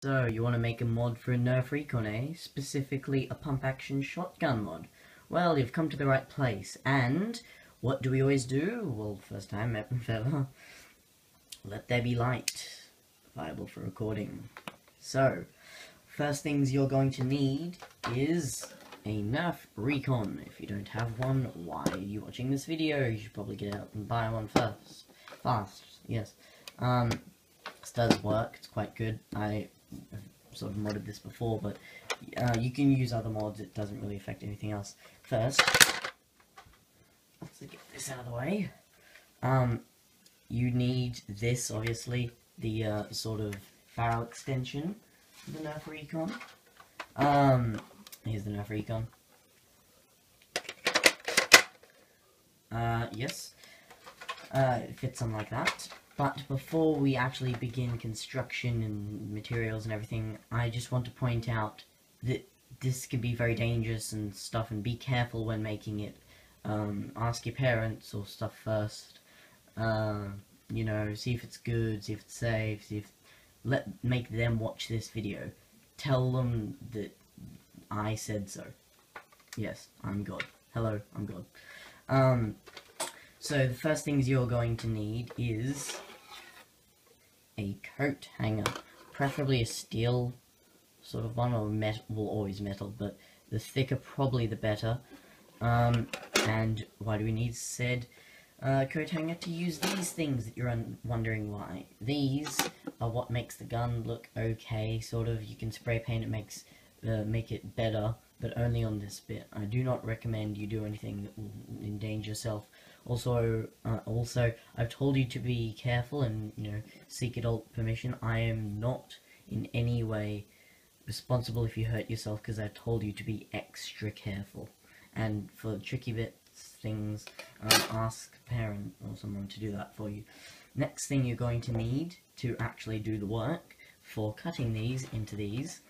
So, you want to make a mod for a Nerf Recon, eh? Specifically, a pump-action shotgun mod. Well, you've come to the right place, and what do we always do? Well, first time ever, let there be light. Viable for recording. So, first things you're going to need is a Nerf Recon. If you don't have one, why are you watching this video? You should probably get out and buy one first. Fast, yes. This does work, it's quite good. I've sort of modded this before, but you can use other mods, it doesn't really affect anything else. First, let's get this out of the way. You need this, obviously, the sort of barrel extension for the Nerf Recon. Here's the Nerf Recon. Yes. It fits on like that. But before we actually begin construction and materials and everything, I just want to point out that this can be very dangerous and stuff, and be careful when making it. Ask your parents or stuff first. You know, see if it's good, see if it's safe, make them watch this video. Tell them that I said so. Yes, I'm God. Hello, I'm God. So the first things you're going to need is a coat hanger, preferably a steel sort of one, or metal. Well, always metal, but the thicker probably the better. And why do we need said coat hanger? To use these things that you're wondering why. These are what makes the gun look okay, sort of. You can spray paint it, make it better, but only on this bit. I do not recommend you do anything that will endanger yourself. Also, I've told you to be careful and, you know, seek adult permission. I am not in any way responsible if you hurt yourself, because I've told you to be extra careful. And for tricky bits, things, ask a parent or someone to do that for you. Next thing you're going to need to actually do the work for cutting these into these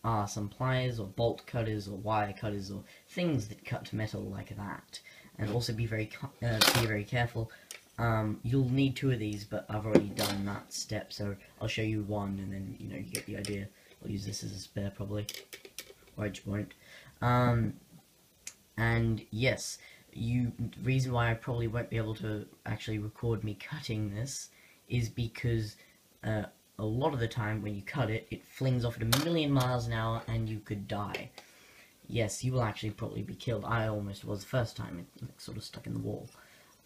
are some pliers or bolt cutters or wire cutters or things that cut metal like that. And also be very careful. You'll need 2 of these, but I've already done that step, so I'll show you one, and then, you know, you get the idea. I'll use this as a spare probably, or I just won't. And yes, the reason why I probably won't be able to actually record me cutting this is because a lot of the time when you cut it, it flings off at 1,000,000 miles an hour and you could die. Yes, you will actually probably be killed. I almost was the first time. It sort of stuck in the wall.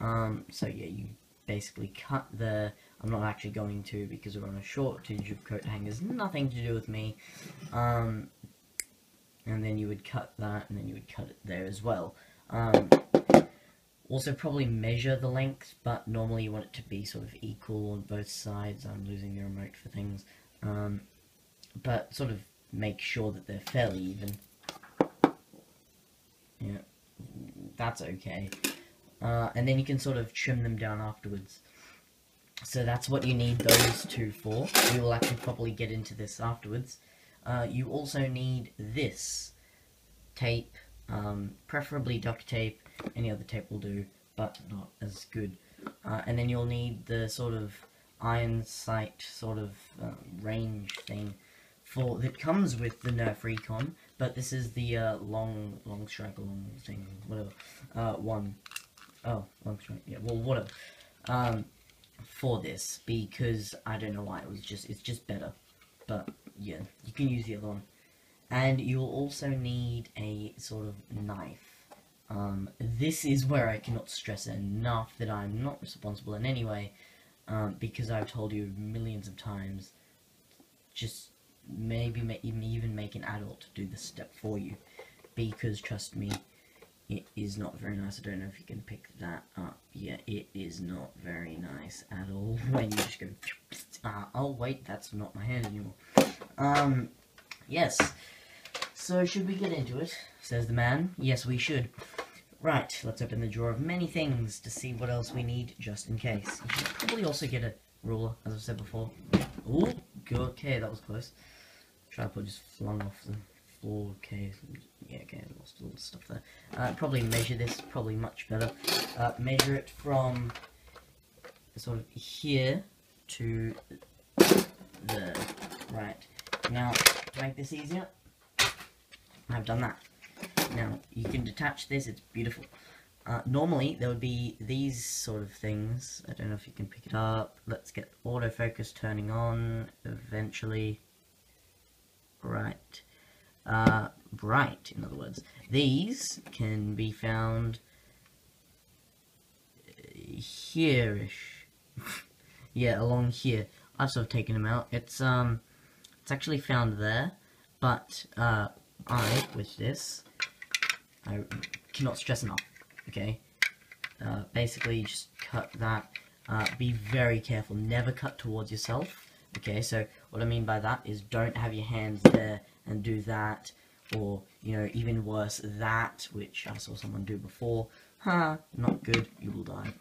So yeah, you basically cut the... I'm not actually going to, because we're on a shortage of coat hangers. Nothing to do with me. And then you would cut that, and then you would cut it there as well. Also probably measure the length, but normally you want it to be sort of equal on both sides. I'm losing the remote for things. But sort of make sure that they're fairly even. Yeah, that's okay. And then you can sort of trim them down afterwards. So that's what you need those 2 for. We will actually probably get into this afterwards. You also need this tape, preferably duct tape. Any other tape will do, but not as good. And then you'll need the sort of iron sight sort of range thing that comes with the Nerf Recon, but this is the long strike, long thing, whatever. Long strike, yeah, well, whatever. For this, because I don't know why, it's just better. But yeah, you can use the other one. And you'll also need a sort of knife. This is where I cannot stress enough that I'm not responsible in any way, because I've told you millions of times, just maybe even make an adult do this step for you, because trust me, it is not very nice. I don't know if you can pick that up. Yeah, it is not very nice at all when you just go, oh wait, that's not my hand anymore. Yes, so should we get into it, says the man. Yes, we should. Right, let's open the drawer of many things to see what else we need, just in case. You should probably also get a ruler, as I've said before. Ooh, okay, that was close. Tripod just flung off the floor. Okay, yeah, okay, I lost a little stuff there. Probably measure this, probably much better. Measure it from sort of here to the Right, now to make this easier, I've done that. Now you can detach this, it's beautiful. Normally there would be these sort of things. I don't know if you can pick it up. Let's get autofocus turning on eventually. Right. Right, in other words. These can be found here-ish. Yeah, along here. I've sort of taken them out. It's actually found there, but with this, I cannot stress enough. Okay, basically just cut that. Be very careful. Never cut towards yourself. Okay, so what I mean by that is don't have your hands there and do that, or you know, even worse, that, which I saw someone do before. Not good. You will die.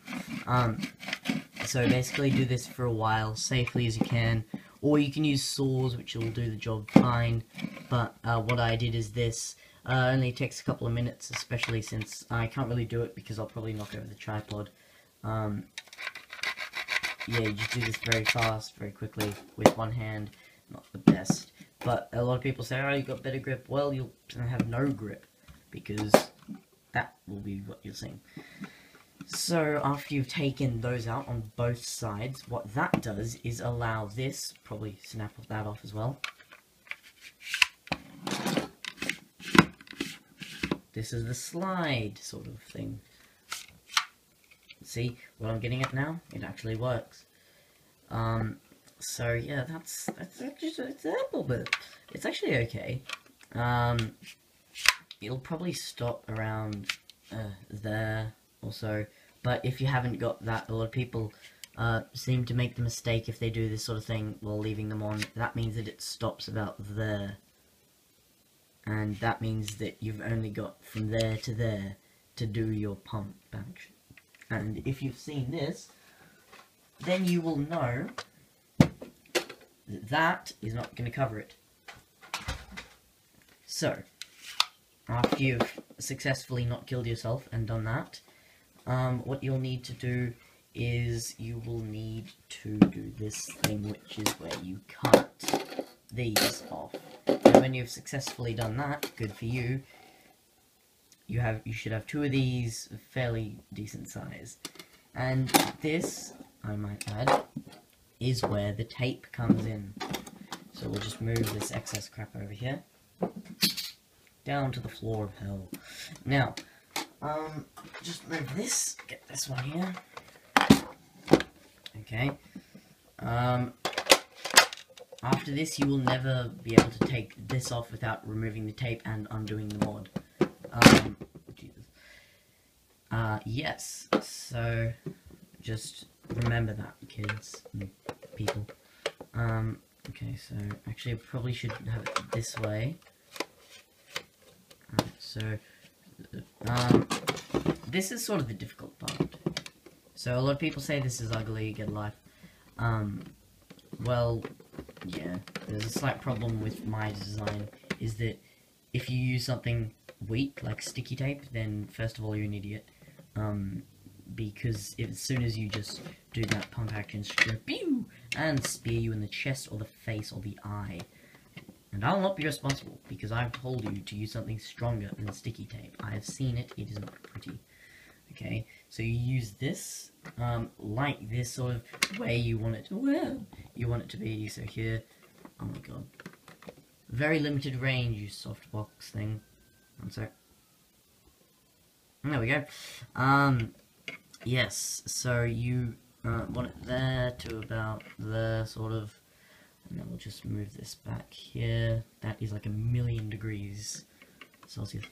So basically do this for a while, safely as you can, or you can use saws, which will do the job fine. But what I did is this. Only takes a couple of minutes, especially since I can't really do it because I'll probably knock over the tripod. Yeah, you just do this very fast, very quickly, with one hand. Not the best. But a lot of people say, oh, you got better grip. Well, you'll have no grip, because that will be what you're seeing. So, after you've taken those out on both sides, what that does is allow this, probably snap that off as well. This is the slide sort of thing. See what I'm getting at now? It actually works. So yeah, that's just an example, but it's actually okay. It'll probably stop around there also, but if you haven't got that, a lot of people seem to make the mistake if they do this sort of thing while leaving them on. That means that it stops about there. And that means that you've only got from there to do your pump action. And if you've seen this, then you will know that that is not going to cover it. So, after you've successfully not killed yourself and done that, what you'll need to do is you will need to do this thing, which is where you cut these off. And when you've successfully done that, good for you, you should have two of these fairly decent size. And this, I might add, is where the tape comes in. So we'll just move this excess crap over here, down to the floor of hell. Now, just move this, get this one here. Okay. After this, you will never be able to take this off without removing the tape and undoing the mod. Jesus. Yes, so just remember that, kids and people. Okay, so actually I probably should have it this way. This is sort of the difficult part. So a lot of people say this is ugly, get a life. Well, yeah, there's a slight problem with my design, is that if you use something weak, like sticky tape, then first of all you're an idiot. Because as soon as you just do that pump action, pew, and spear you in the chest or the face or the eye. And I'll not be responsible, because I've told you to use something stronger than sticky tape. I have seen it, it is not pretty. Okay, so you use this, like this sort of way you want it to, be, so here, oh my god. Very limited range, you softbox thing. One sec. There we go. Yes, so you want it there to about there, sort of. And then we'll just move this back here. That is like 1,000,000 degrees Celsius.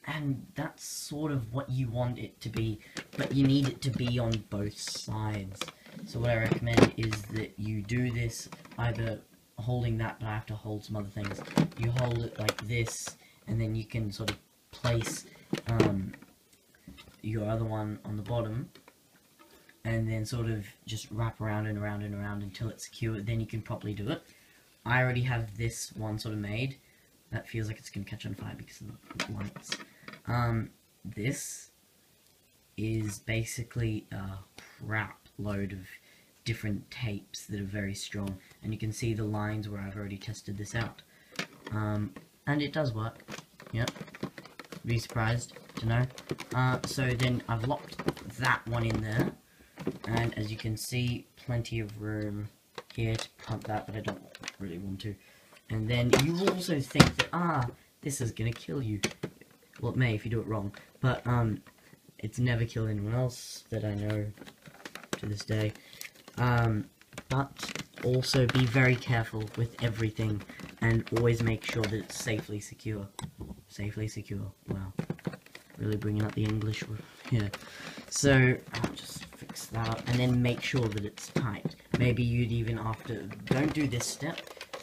And that's sort of what you want it to be, but you need it to be on both sides. So what I recommend is that you do this, either holding that, but I have to hold some other things. You hold it like this, and then you can sort of place your other one on the bottom, and then sort of just wrap around and around and around until it's secure. Then you can properly do it. I already have this one sort of made. That feels like it's going to catch on fire because of the lights. This is basically a crap load of different tapes that are very strong, and you can see the lines where I've already tested this out. And it does work. Yep. Be surprised to know. So then I've locked that one in there, and as you can see, plenty of room here to pump that, but I don't really want to. And then you also think that, this is gonna kill you. Well, it may if you do it wrong, but it's never killed anyone else that I know to this day. But also be very careful with everything, and always make sure that it's safely secure. Safely secure. Wow. Really bringing up the English here. So, I'll just fix that up, and then make sure that it's tight. Maybe you'd even don't do this step,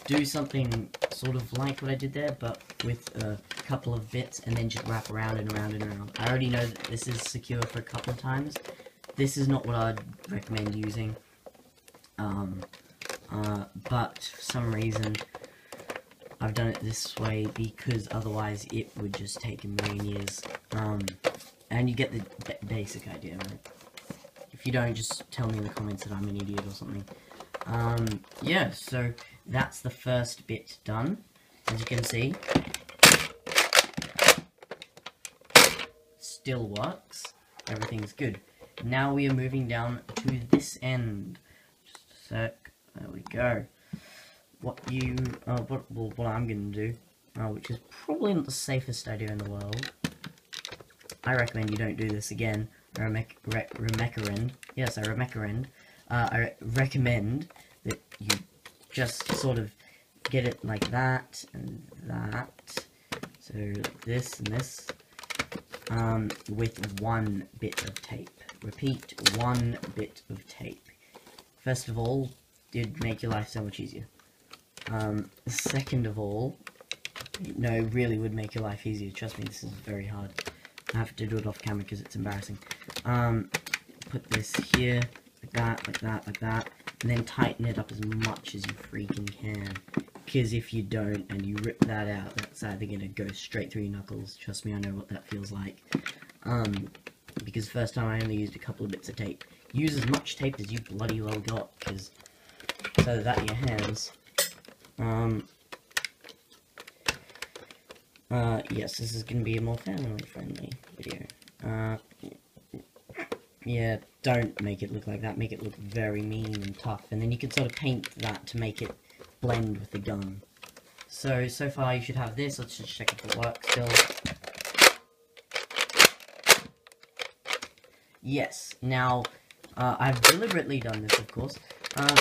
do something sort of like what I did there, but with a couple of bits, and then just wrap around and around and around. I already know that this is secure for a couple of times. This is not what I'd recommend using. But for some reason, I've done it this way because otherwise it would just take a million years. And you get the basic idea, right? If you don't, just tell me in the comments that I'm an idiot or something. Yeah, so that's the first bit done. As you can see, still works. Everything's good. Now we are moving down to this end. Just a sec. There we go. What I'm gonna do, which is probably not the safest idea in the world. I recommend you don't do this again. I recommend that you just sort of get it like that and that. So like this and this, with one bit of tape. Repeat, one bit of tape. First of all, it'd make your life so much easier. Second of all, no, it really would make your life easier. Trust me, this is very hard. I have to do it off camera because it's embarrassing. Put this here, like that, like that, like that, and then tighten it up as much as you freaking can. Because if you don't, and you rip that out, that's either going to go straight through your knuckles. Trust me, I know what that feels like. Because first time I only used a couple of bits of tape. Use as much tape as you bloody well got, because so that your hands. Yes, this is going to be a more family-friendly video. Yeah, don't make it look like that. Make it look very mean and tough, and then you can sort of paint that to make it blend with the gun. So far you should have this. Let's just check if it works still. Yes, now, I've deliberately done this, of course,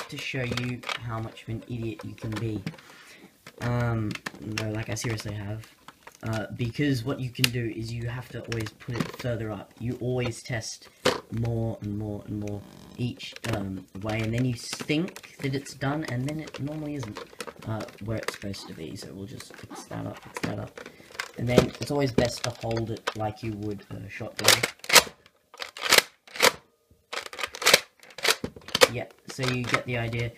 to show you how much of an idiot you can be. No, like I seriously have. Because what you can do is you have to always put it further up. You always test more and more and more each way, and then you think that it's done, and then it normally isn't where it's supposed to be. So we'll just fix that up, and then it's always best to hold it like you would a shotgun. Yeah, so you get the idea.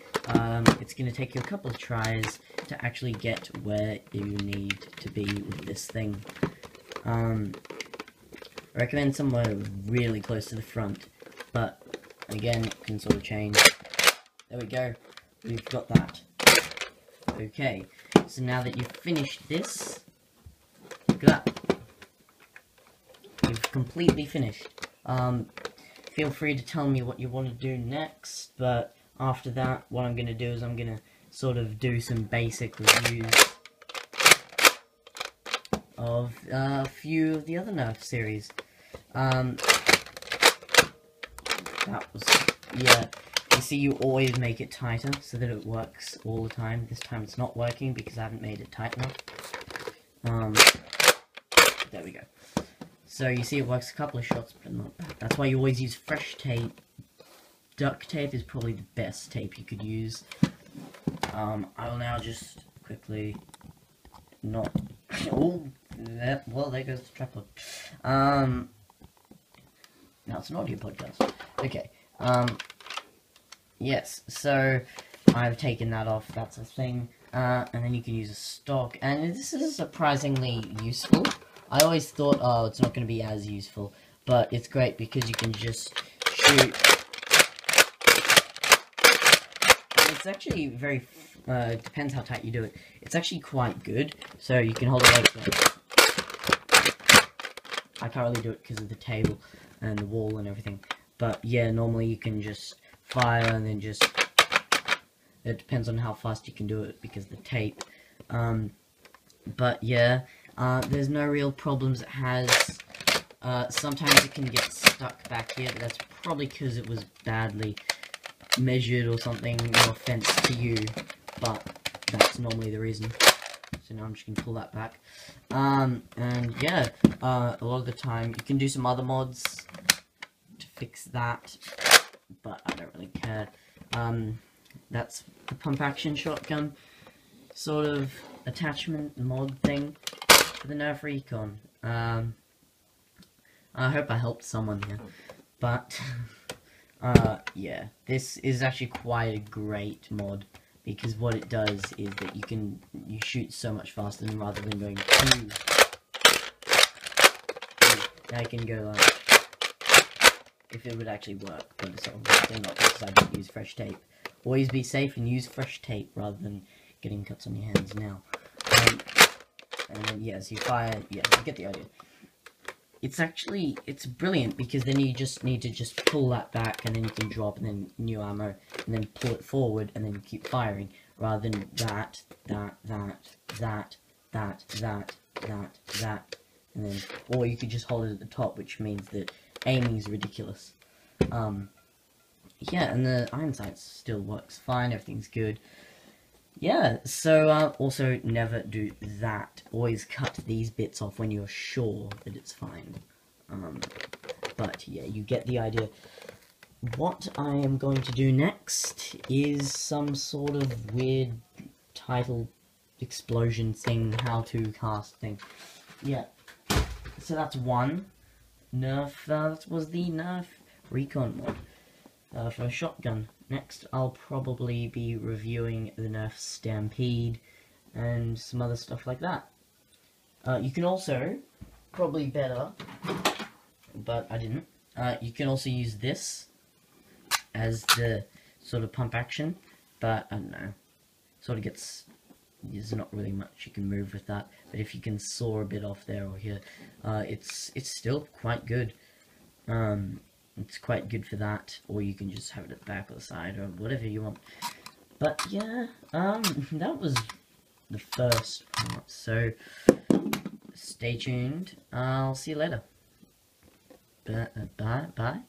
It's going to take you a couple of tries to actually get where you need to be with this thing. I recommend somewhere really close to the front, but again, it can sort of change. There we go. We've got that. Okay, so now that you've finished this, look at that. You've completely finished. Feel free to tell me what you want to do next, but after that, what I'm going to do is I'm going to sort of do some basic reviews of a few of the other Nerf series. That was, yeah, you see you always make it tighter so that it works all the time. This time it's not working because I haven't made it tight enough. There we go. So you see it works a couple of shots, but not that. That's why you always use fresh tape. Duct tape is probably the best tape you could use. I will now just quickly not... Oh, well, there goes the tripod. Now it's an audio podcast. Okay, yes, so I've taken that off, that's a thing, and then you can use a stock, and this is surprisingly useful. I always thought, oh, it's not going to be as useful, but it's great because you can just shoot it's actually very, depends how tight you do it. It's actually quite good, so you can hold it like that. I can't really do it because of the table and the wall and everything. But yeah, normally you can just fire and then just... It depends on how fast you can do it because of the tape. But yeah, there's no real problems it has. Sometimes it can get stuck back here, but that's probably because it was badly measured or something. No offense to you, but that's normally the reason. So now I'm just going to pull that back. And yeah, a lot of the time you can do some other mods to fix that, but I don't really care. That's the pump action shotgun sort of attachment mod thing for the Nerf Recon. I hope I helped someone here, but yeah, this is actually quite a great mod. Because what it does is that you shoot so much faster than rather than going two. I can go like, if it would actually work, but it's obviously not because I don't use fresh tape. Always be safe and use fresh tape rather than getting cuts on your hands now. And then yes, you fire. Yeah, you get the idea. It's brilliant because then you just need to just pull that back and then you can drop and then new ammo and then pull it forward and then you keep firing rather than that, and then, or you could just hold it at the top, which means that aiming is ridiculous. Yeah, and the iron sights still works fine, everything's good. Yeah, so also never do that. Always cut these bits off when you're sure that it's fine. But yeah, you get the idea. What I am going to do next is some sort of weird title explosion thing, how to cast thing. Yeah, so that's one. Nerf, that was the Nerf Recon mod for a shotgun. Next, I'll probably be reviewing the Nerf Stampede and some other stuff like that. You can also, probably better, but I didn't, you can also use this as the sort of pump action, but I don't know, sort of gets, there's not really much you can move with that, but if you can saw a bit off there or here, it's still quite good. It's quite good for that, or you can just have it at the back or the side, or whatever you want. But yeah, that was the first part, so stay tuned. I'll see you later. Bye.